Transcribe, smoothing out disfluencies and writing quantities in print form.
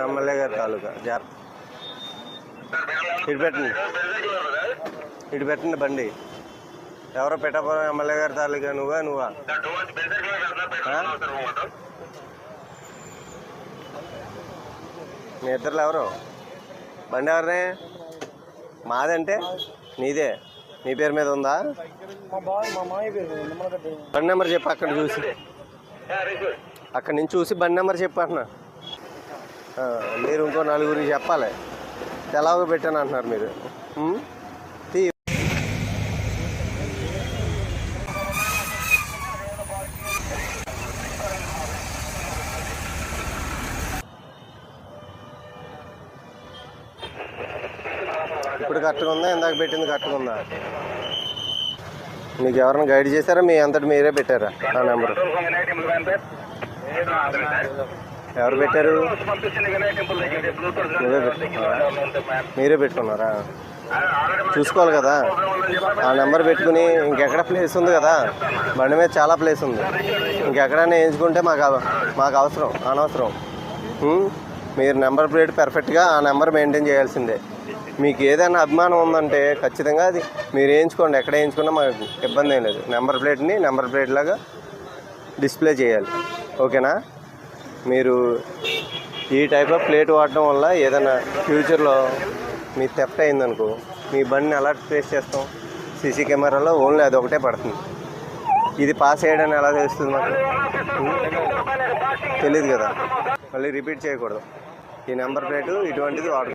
MLA గారి తాలూకా ఇటు పెట్టండి, ఇటు పెట్టండి బండి. ఎవరో పిఠాపురం ఎమ్మెల్యే గారి తాలూకా నువ్వా? మీ ఇద్దరులో ఎవరు? బండి ఎవరినే? మాదంటే నీదే, నీ పేరు మీద ఉందా? బండి నెంబర్ చెప్పు, అక్కడ చూసి, అక్కడి నుంచి చూసి బండి నెంబర్ చెప్పు అంటున్నా. మీరు ఇంకో నలుగురికి చెప్పాలి. ఎలాగో పెట్టాను అంటున్నారు మీరు. ఇప్పుడు కరెక్ట్గా ఉందా? ఇందాక పెట్టింది కరెక్ట్గా ఉందా? మీకు ఎవరైనా గైడ్ చేశారా? మీ అంతటి మీరే పెట్టారా ఆ నెంబరు? ఎవరు పెట్టారు? నువ్వే పెట్టుకున్నారా? మీరే పెట్టుకున్నారా? చూసుకోవాలి కదా. ఆ నెంబర్ పెట్టుకుని ఇంకెక్కడ ప్లేస్ ఉంది కదా, బండి మీద చాలా ప్లేస్ ఉంది. ఇంకెక్కడైనా వేయించుకుంటే మాకు అనవసరం. మీరు నెంబర్ ప్లేట్ పర్ఫెక్ట్గా ఆ నెంబర్ మెయింటైన్ చేయాల్సిందే. మీకు ఏదైనా అభిమానం ఉందంటే ఖచ్చితంగా అది మీరు వేయించుకోండి. ఎక్కడ వేయించుకున్నా మాకు ఇబ్బంది ఏం లేదు. నెంబర్ ప్లేట్ని నెంబర్ ప్లేట్ లాగా డిస్ప్లే చేయాలి. ఓకేనా? మీరు ఈ టైప్ ఆఫ్ ప్లేట్ వాడటం వల్ల ఏదైనా ఫ్యూచర్లో మీ థెఫ్ట్ అయిందనుకో, మీ బండిని ఎలా ట్రేస్ చేస్తాం? సీసీ కెమెరాలో ఓన్లీ అది ఒకటే పడుతుంది. ఇది పాస్ అయ్యాడని ఎలా తెలుస్తుంది మాకు? తెలియదు కదా. మళ్ళీ రిపీట్ చేయకూడదు. ఈ నెంబర్ ప్లేటు ఇటువంటిది వాడు.